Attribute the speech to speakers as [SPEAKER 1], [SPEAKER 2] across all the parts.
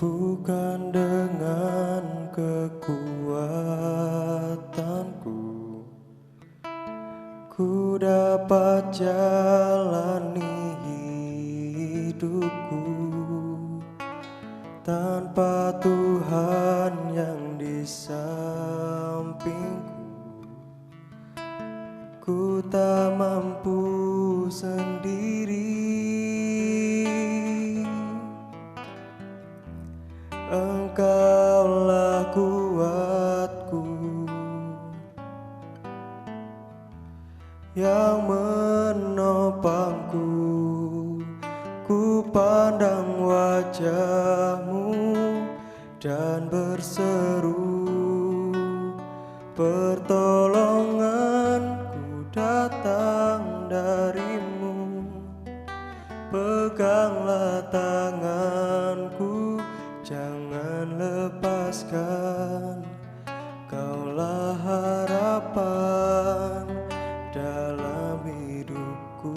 [SPEAKER 1] Bukan dengan kekuatanku ku dapat jalani hidupku tanpa Tuhan yang di sampingku. Ku tak mampu sendiri. Engkaulah kuatku yang menopangku. Ku pandang wajah-Mu dan berseru, pertolonganku datang dari-Mu. Peganglah tanganku, jangan lepaskan. Kaulah harapan dalam hidupku.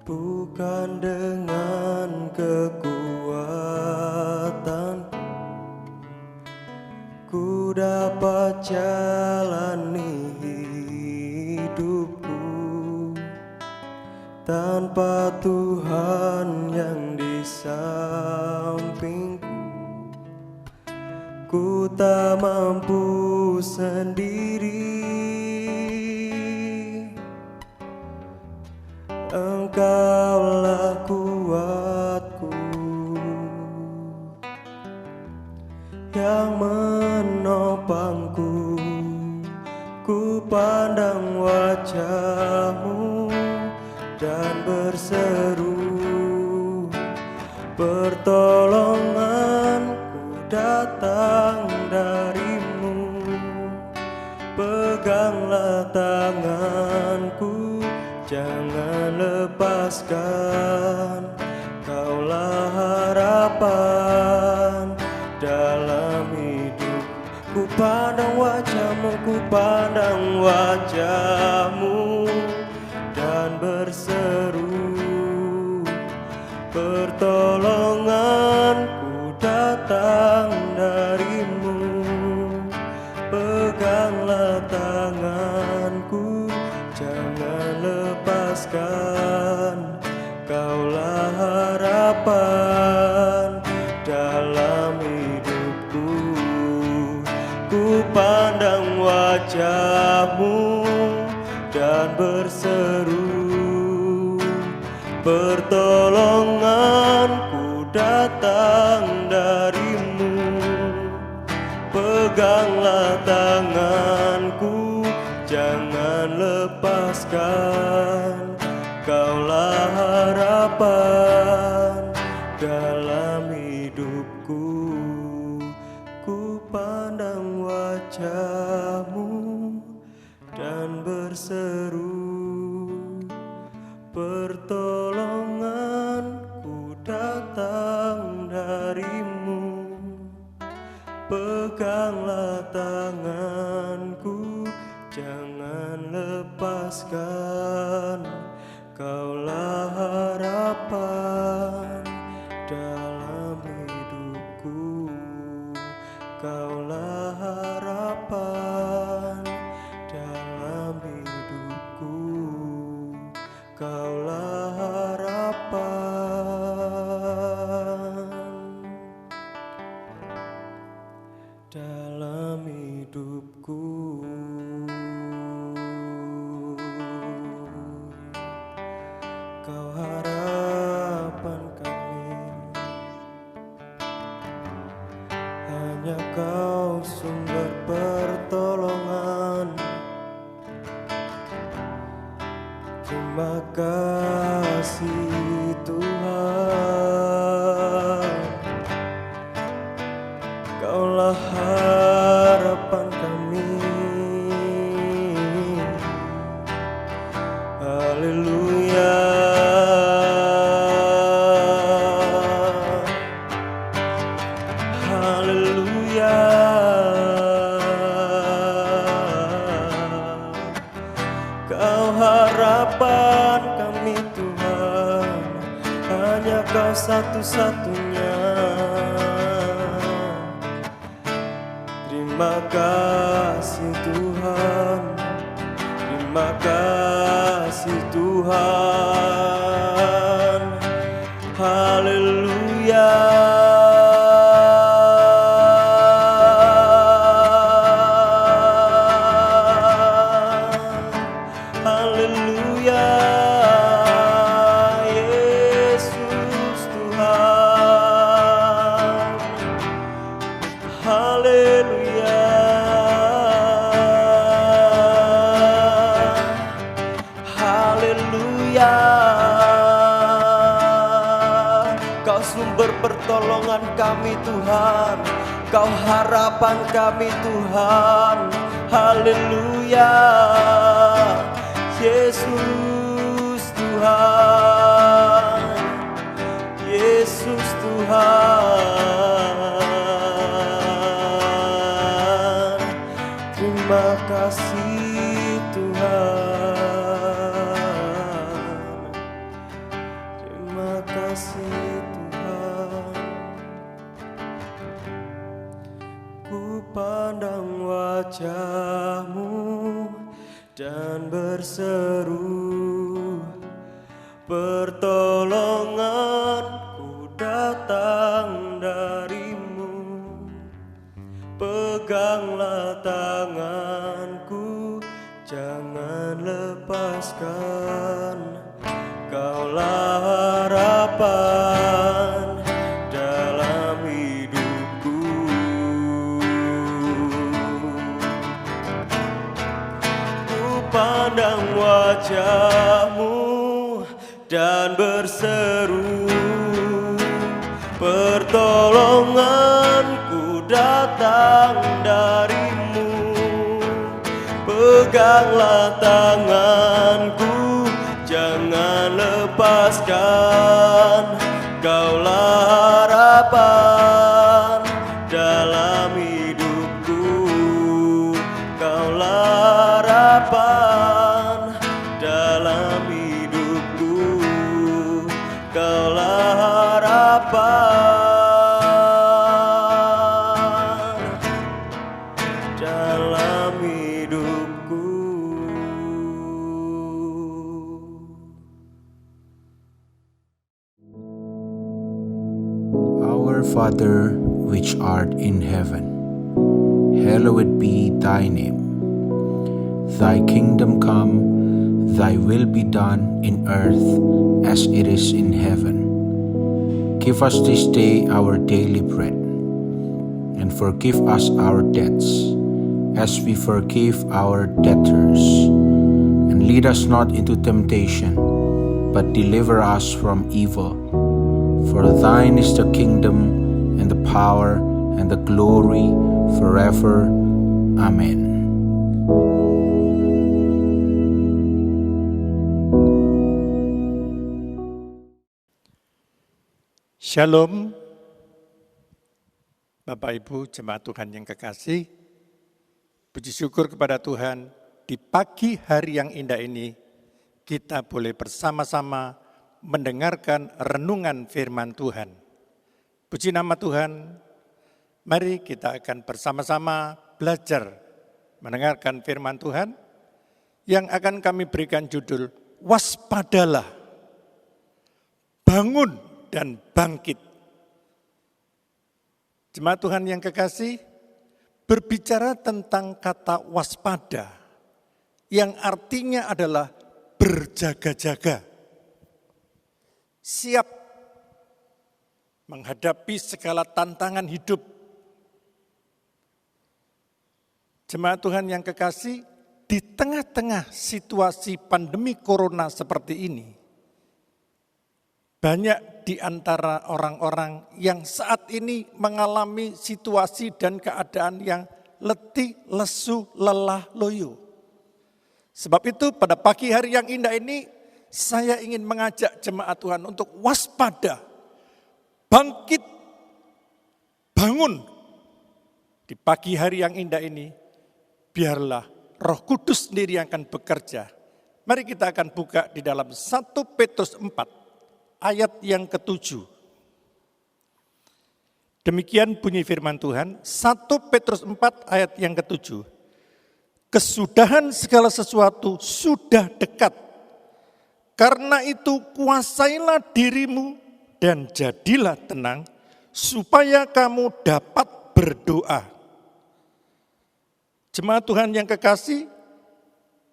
[SPEAKER 1] Bukan dengan kekuatanku ku dapat jalani hidupku tanpa Tuhan yang di sampingku. Ku tak mampu sendiri. Engkaulah kuatku yang menopangku. Ku pandang wajah-Mu dan berseru, pertolonganku datang dari-Mu. Peganglah tanganku, jangan lepaskan. Kaulah harapan dalam hidup. Ku pandang wajah-Mu, ku pandang wajah-Mu dan berseru, pertolonganku datang dari-Mu. Peganglah tanganku, jangan lepaskan. Kaulah harapan dalam hidupku. Ku pandang wajah-Mu dan berseru, pertolonganku datang dari-Mu. Peganglah tanganku, jangan lepaskan. Kaulah harapan dalam hidupku. Ku pandang wajah-Mu dan berseru, pertolonganku datang dari-Mu. Peganglah tanganku, jangan lepaskan. Kaulah harapan dalam hidupku. Kaulah harapan dalam hidupku. Kaulah harapan dalam hidupku. Kau harapan kami, hanya Kau sumber pertolongan. Terima kasih Tuhan, Kaulah harapan kami. Haleluya. Haleluya. hanya Kau satu-satunya. Terima kasih Tuhan, terima kasih Tuhan. Haleluya. Haleluya. Yesus Tuhan. Haleluya. Haleluya. Kau sumber pertolongan kami Tuhan, Kau harapan kami Tuhan. Haleluya. Yesus Tuhan, Yesus Tuhan. Terima kasih Tuhan, terima kasih Tuhan. Ku pandang wajah-Mu dan berseru, pertolonganku datang dari-Mu. Peganglah tanganku, jangan lepaskan. Kaulah harapan dalam hidupku. Ku pandang wajah-Mu dan berseru, pertolonganku datang dari-Mu. Peganglah tanganku, jangan lepaskan. Kaulah harapan dalam hidupku. Kaulah harapan dalam hidupku. Kaulah harapan dalam hidupku.
[SPEAKER 2] Our Father, which art in heaven, hallowed be thy name. Thy kingdom come, thy will be done in earth as it is in heaven. Give us this day our daily bread, and forgive us our debts, as we forgive our debtors. And lead us not into temptation, but deliver us from evil. For thine is the kingdom, and the power, and the glory, forever. Amen.
[SPEAKER 3] Shalom, Bapak Ibu jemaat Tuhan yang kekasih. Puji syukur kepada Tuhan, di pagi hari yang indah ini kita boleh bersama-sama mendengarkan renungan firman Tuhan. Puji nama Tuhan, mari kita akan bersama-sama belajar mendengarkan firman Tuhan yang akan kami berikan judul Waspadalah, Bangun dan Bangkit. Jemaat Tuhan yang kekasih, berbicara tentang kata waspada yang artinya adalah berjaga-jaga, siap menghadapi segala tantangan hidup. Jemaat Tuhan yang kekasih, di tengah-tengah situasi pandemi corona seperti ini, banyak di antara orang-orang yang saat ini mengalami situasi dan keadaan yang letih, lesu, lelah, loyo. Sebab itu pada pagi hari yang indah ini, saya ingin mengajak jemaat Tuhan untuk waspada, bangkit, bangun. Di pagi hari yang indah ini, biarlah Roh Kudus sendiri yang akan bekerja. Mari kita akan buka di dalam 1 Petrus 4 ayat yang ke-7. Demikian bunyi firman Tuhan, 1 Petrus 4 ayat yang ke-7. Kesudahan segala sesuatu sudah dekat. Karena itu kuasailah dirimu dan jadilah tenang, supaya kamu dapat berdoa. Jemaat Tuhan yang kekasih,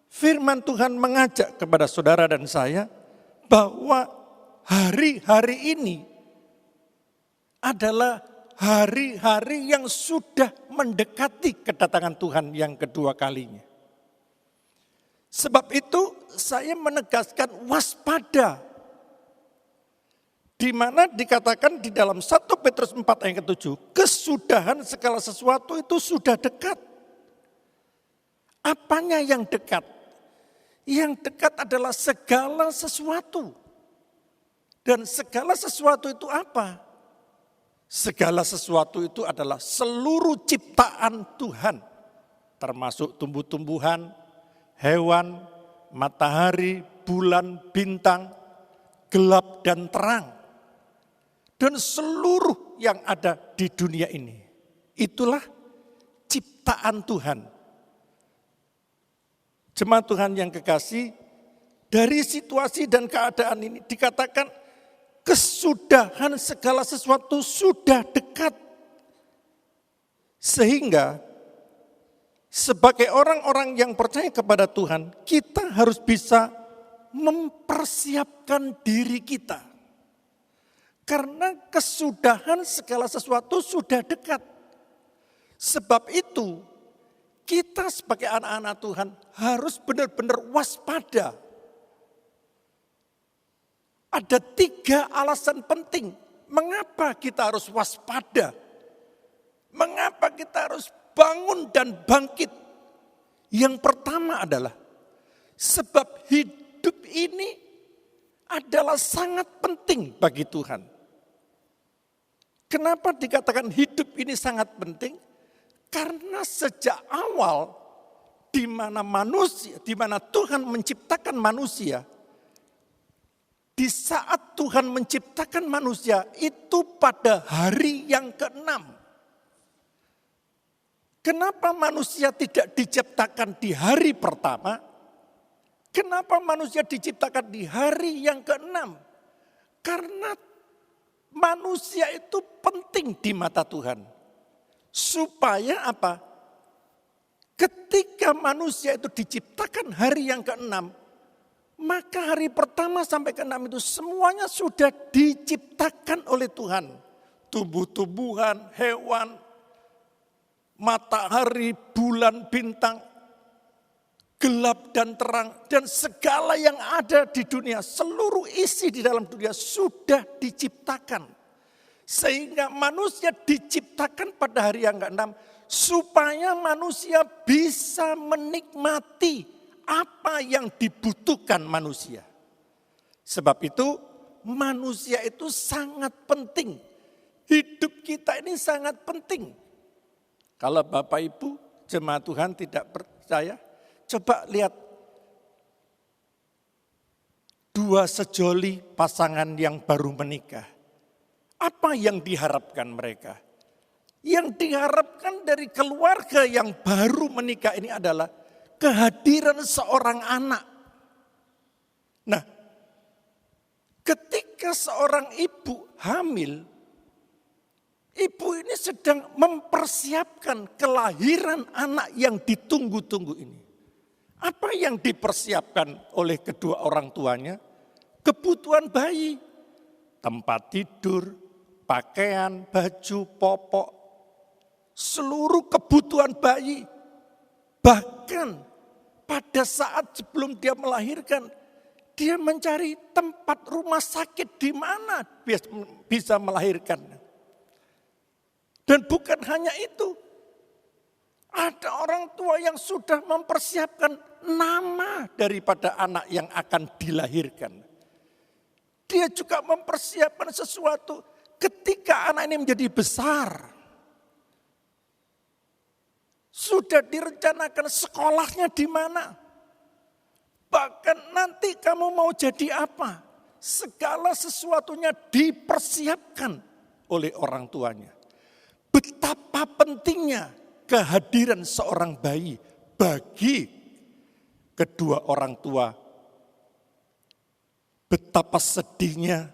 [SPEAKER 3] firman Tuhan mengajak kepada saudara dan saya bahwa hari-hari ini adalah hari-hari yang sudah mendekati kedatangan Tuhan yang kedua kalinya. Sebab itu saya menegaskan waspada. Di mana dikatakan di dalam 1 Petrus 4 ayat ke-7, kesudahan segala sesuatu itu sudah dekat. Apanya yang dekat? Yang dekat adalah segala sesuatu. Dan segala sesuatu itu apa? Segala sesuatu itu adalah seluruh ciptaan Tuhan. Termasuk tumbuh-tumbuhan, hewan, matahari, bulan, bintang, gelap dan terang. Dan seluruh yang ada di dunia ini. Itulah ciptaan Tuhan. Jemaat Tuhan yang kekasih, dari situasi dan keadaan ini dikatakan kesudahan segala sesuatu sudah dekat. Sehingga sebagai orang-orang yang percaya kepada Tuhan, kita harus bisa mempersiapkan diri kita. Karena kesudahan segala sesuatu sudah dekat. Sebab itu, kita sebagai anak-anak Tuhan harus benar-benar waspada. Ada 3 alasan penting mengapa kita harus waspada. Mengapa kita harus bangun dan bangkit. Yang pertama adalah sebab hidup ini adalah sangat penting bagi Tuhan. Kenapa dikatakan hidup ini sangat penting? Karena sejak awal di mana Tuhan menciptakan manusia, di saat Tuhan menciptakan manusia itu pada hari yang ke-6. Kenapa manusia tidak diciptakan di hari pertama? Kenapa manusia diciptakan di hari yang ke-6? Karena manusia itu penting di mata Tuhan. Supaya apa? Ketika manusia itu diciptakan hari yang ke-6, maka hari pertama sampai ke-6 itu semuanya sudah diciptakan oleh Tuhan. Tumbuh-tumbuhan, hewan, matahari, bulan, bintang, gelap dan terang, dan segala yang ada di dunia, seluruh isi di dalam dunia sudah diciptakan. Sehingga manusia diciptakan pada hari yang ke-6 supaya manusia bisa menikmati apa yang dibutuhkan manusia. Sebab itu manusia itu sangat penting. Hidup kita ini sangat penting. Kalau Bapak Ibu jemaat Tuhan tidak percaya, coba lihat 2 sejoli pasangan yang baru menikah. Apa yang diharapkan mereka? Yang diharapkan dari keluarga yang baru menikah ini adalah kehadiran seorang anak. Nah, ketika seorang ibu hamil, ibu ini sedang mempersiapkan kelahiran anak yang ditunggu-tunggu ini. Apa yang dipersiapkan oleh kedua orang tuanya? Kebutuhan bayi, tempat tidur, pakaian, baju, popok, seluruh kebutuhan bayi. Bahkan pada saat sebelum dia melahirkan, dia mencari tempat rumah sakit di mana bisa melahirkan. Dan bukan hanya itu, ada orang tua yang sudah mempersiapkan nama daripada anak yang akan dilahirkan. Dia juga mempersiapkan sesuatu ketika anak ini menjadi besar. Sudah direncanakan sekolahnya di mana. Bahkan nanti kamu mau jadi apa? segala sesuatunya dipersiapkan oleh orang tuanya. Betapa pentingnya kehadiran seorang bayi bagi kedua orang tua. Betapa sedihnya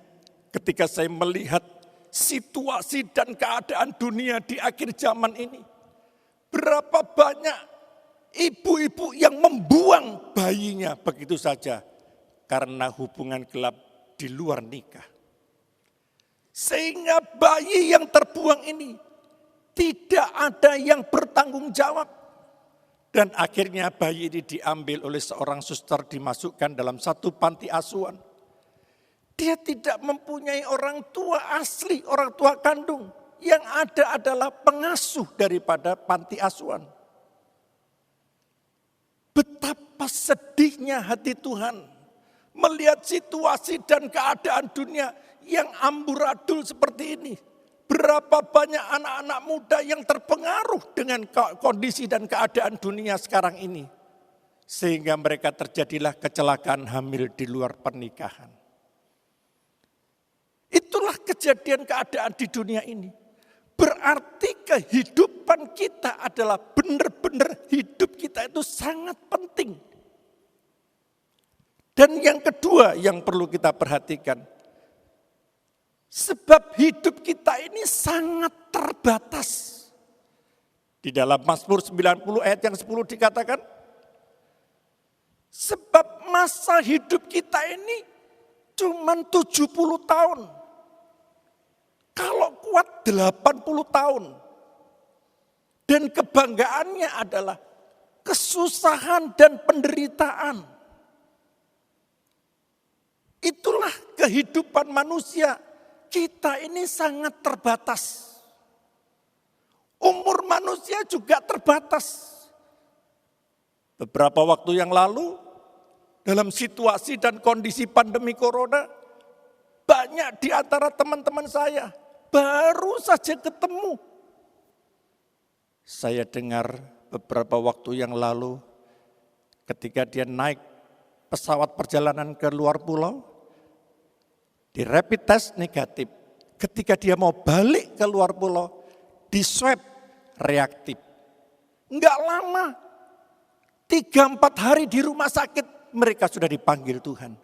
[SPEAKER 3] ketika saya melihat situasi dan keadaan dunia di akhir zaman ini. Berapa banyak ibu-ibu yang membuang bayinya begitu saja karena hubungan gelap di luar nikah. Sehingga bayi yang terbuang ini tidak ada yang bertanggung jawab. Dan akhirnya bayi ini diambil oleh seorang suster, dimasukkan dalam satu panti asuhan. Dia tidak mempunyai orang tua asli, orang tua kandung. Yang ada adalah pengasuh daripada panti asuhan. Betapa sedihnya hati Tuhan melihat situasi dan keadaan dunia yang amburadul seperti ini. Berapa banyak anak-anak muda yang terpengaruh dengan kondisi dan keadaan dunia sekarang ini. Sehingga mereka terjadilah kecelakaan hamil di luar pernikahan. Itulah kejadian keadaan di dunia ini. Berarti kehidupan kita adalah benar-benar hidup kita itu sangat penting. Dan yang kedua yang perlu kita perhatikan. Sebab hidup kita ini sangat terbatas. Di dalam Mazmur 90 ayat yang 10 dikatakan. Sebab masa hidup kita ini cuma 70 tahun. Kalau kuat 80 tahun. Dan kebanggaannya adalah kesusahan dan penderitaan. Itulah kehidupan manusia. Kita ini sangat terbatas. Umur manusia juga terbatas. Beberapa waktu yang lalu, dalam situasi dan kondisi pandemi corona, banyak di antara teman-teman saya baru saja ketemu. Saya dengar beberapa waktu yang lalu ketika dia naik pesawat perjalanan ke luar pulau, di rapid test negatif. Ketika dia mau balik ke luar pulau, di swab reaktif. Enggak lama, 3-4 hari di rumah sakit mereka sudah dipanggil Tuhan.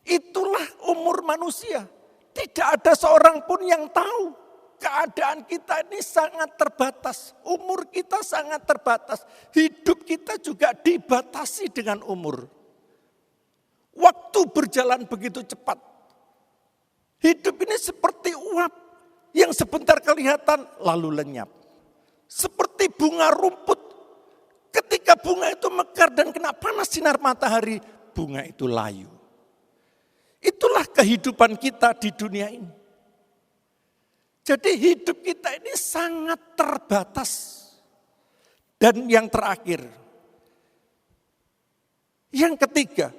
[SPEAKER 3] Itulah umur manusia. Tidak ada seorang pun yang tahu. Keadaan kita ini sangat terbatas. Umur kita sangat terbatas. Hidup kita juga dibatasi dengan umur. Waktu berjalan begitu cepat. Hidup ini seperti uap yang sebentar kelihatan lalu lenyap. Seperti bunga rumput. Ketika bunga itu mekar dan kena panas sinar matahari, bunga itu layu. Itulah kehidupan kita di dunia ini. Jadi hidup kita ini sangat terbatas. Dan yang terakhir, yang ketiga,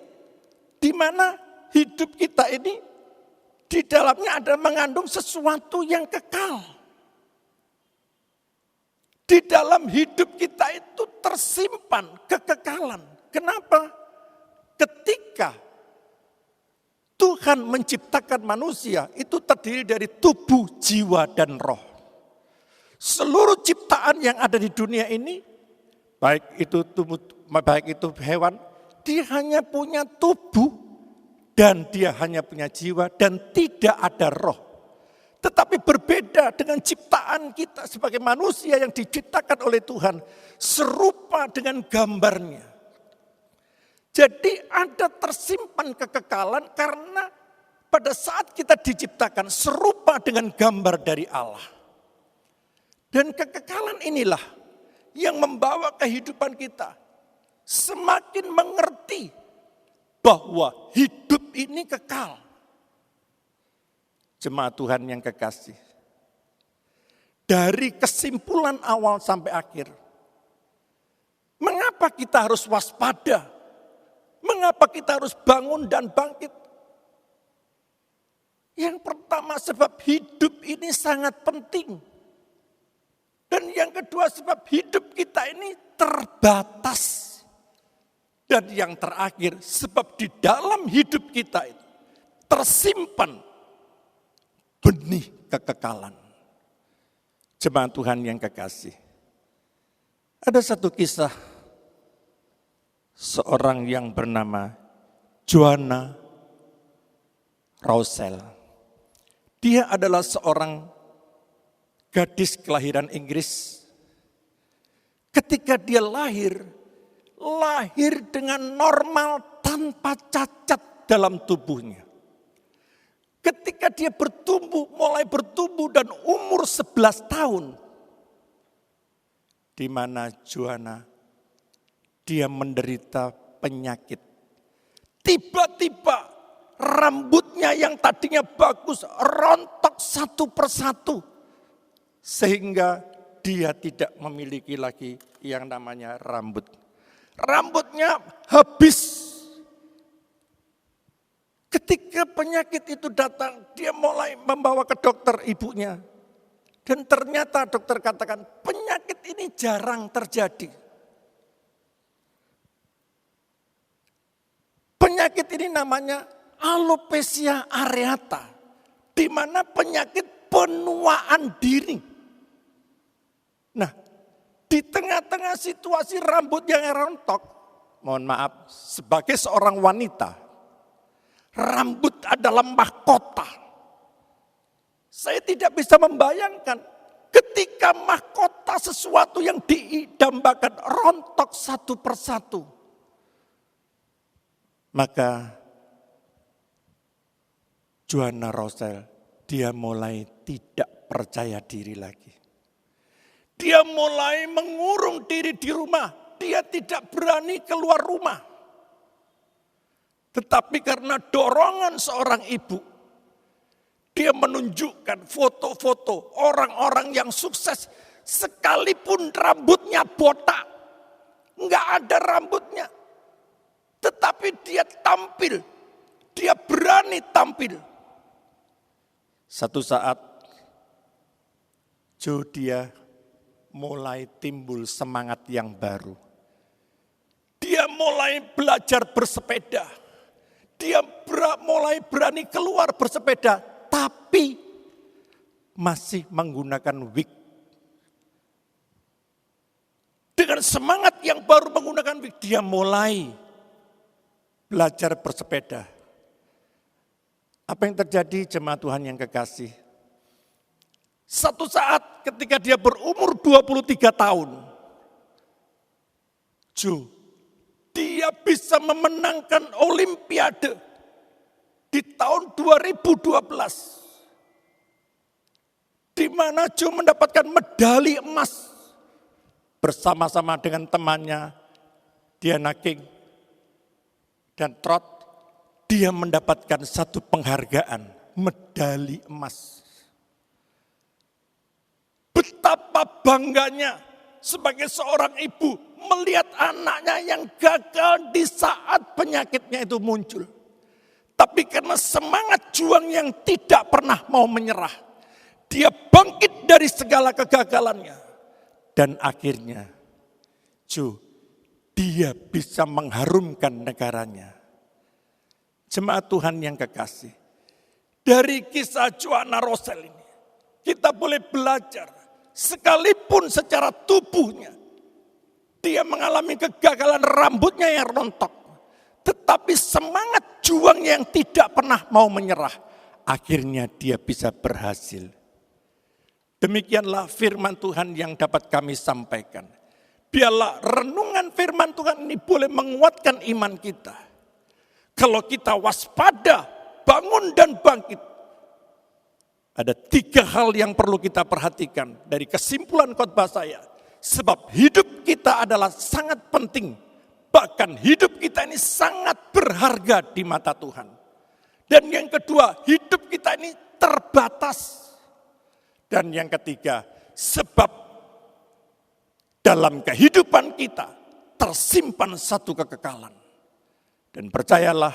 [SPEAKER 3] di mana hidup kita ini di dalamnya ada mengandung sesuatu yang kekal. Di dalam hidup kita itu tersimpan kekekalan. Kenapa? Ketika Tuhan menciptakan manusia itu terdiri dari tubuh, jiwa, dan roh. Seluruh ciptaan yang ada di dunia ini, baik itu hewan, dia hanya punya tubuh dan dia hanya punya jiwa dan tidak ada roh. Tetapi berbeda dengan ciptaan kita sebagai manusia yang diciptakan oleh Tuhan, serupa dengan gambarnya. Jadi ada tersimpan kekekalan karena pada saat kita diciptakan serupa dengan gambar dari Allah. Dan kekekalan inilah yang membawa kehidupan kita semakin mengerti bahwa hidup ini kekal. Jemaat Tuhan yang kekasih. Dari kesimpulan awal sampai akhir. Mengapa kita harus waspada? Mengapa kita harus bangun dan bangkit? Yang pertama sebab hidup ini sangat penting. Dan yang kedua sebab hidup kita ini terbatas. Dan yang terakhir sebab di dalam hidup kita itu tersimpan benih kekekalan. Jemaat Tuhan yang kekasih, ada satu kisah seorang yang bernama Joanna Roussel. Dia adalah seorang gadis kelahiran Inggris. Ketika dia lahir dengan normal tanpa cacat dalam tubuhnya. Ketika dia mulai bertumbuh dan umur 11 tahun, di mana Joanna, dia menderita penyakit. Tiba-tiba rambutnya yang tadinya bagus rontok satu persatu. Sehingga dia tidak memiliki lagi yang namanya rambut. Rambutnya habis. Ketika penyakit itu datang, dia mulai membawa ke dokter ibunya. Dan ternyata dokter katakan, penyakit ini jarang terjadi. Penyakit ini namanya alopecia areata, di mana penyakit penuaan diri. Nah, di tengah-tengah situasi rambut yang rontok, mohon maaf, sebagai seorang wanita, rambut adalah mahkota. Saya tidak bisa membayangkan ketika mahkota sesuatu yang diidambakan rontok satu persatu. Maka Joanna Roussel, dia mulai tidak percaya diri lagi. Dia mulai mengurung diri di rumah. Dia tidak berani keluar rumah. Tetapi karena dorongan seorang ibu, dia menunjukkan foto-foto orang-orang yang sukses. Sekalipun rambutnya botak, enggak ada rambutnya. Tetapi dia tampil, dia berani tampil. Satu saat, dia mulai timbul semangat yang baru. Dia mulai belajar bersepeda. Dia mulai berani keluar bersepeda, tapi masih menggunakan wig. Dengan semangat yang baru menggunakan wig, dia mulai belajar bersepeda. Apa yang terjadi, jemaat Tuhan yang kekasih? Satu saat ketika dia berumur 23 tahun, dia bisa memenangkan Olimpiade di tahun 2012. Di mana Joe mendapatkan medali emas bersama-sama dengan temannya Diana King dan Trot. Dia mendapatkan satu penghargaan, medali emas. Betapa bangganya sebagai seorang ibu melihat anaknya yang gagal di saat penyakitnya itu muncul. Tapi karena semangat juang yang tidak pernah mau menyerah, dia bangkit dari segala kegagalannya. Dan akhirnya, dia bisa mengharumkan negaranya. Jemaat Tuhan yang kekasih, dari kisah Joanna Roussel ini, kita boleh belajar, sekalipun secara tubuhnya, dia mengalami kegagalan, rambutnya yang rontok. Tetapi semangat juang yang tidak pernah mau menyerah, akhirnya dia bisa berhasil. Demikianlah firman Tuhan yang dapat kami sampaikan. Biarlah renungan firman Tuhan ini boleh menguatkan iman kita. Kalau kita waspada, bangun dan bangkit. Ada 3 hal yang perlu kita perhatikan dari kesimpulan khotbah saya. Sebab hidup kita adalah sangat penting. Bahkan hidup kita ini sangat berharga di mata Tuhan. Dan yang kedua, hidup kita ini terbatas. Dan yang ketiga, sebab dalam kehidupan kita tersimpan satu kekekalan. Dan percayalah,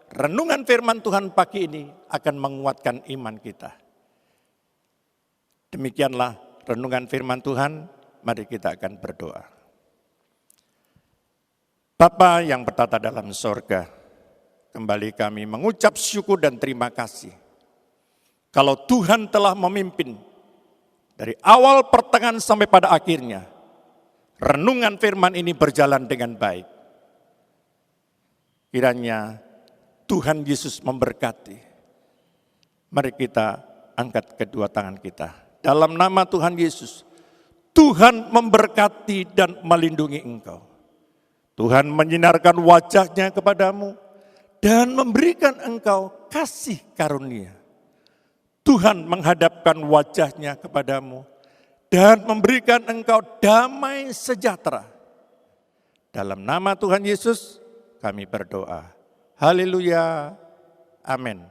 [SPEAKER 3] renungan firman Tuhan pagi ini akan menguatkan iman kita. Demikianlah renungan firman Tuhan, mari kita akan berdoa. Bapa yang bertata dalam sorga, kembali kami mengucap syukur dan terima kasih. Kalau Tuhan telah memimpin dari awal pertengahan sampai pada akhirnya, renungan firman ini berjalan dengan baik. Kiranya Tuhan Yesus memberkati. Mari kita angkat kedua tangan kita. Dalam nama Tuhan Yesus, Tuhan memberkati dan melindungi engkau. Tuhan menyinarkan wajahnya kepadamu dan memberikan engkau kasih karunia. Tuhan menghadapkan wajahnya kepadamu dan memberikan engkau damai sejahtera. Dalam nama Tuhan Yesus kami berdoa. Haleluya. Amin.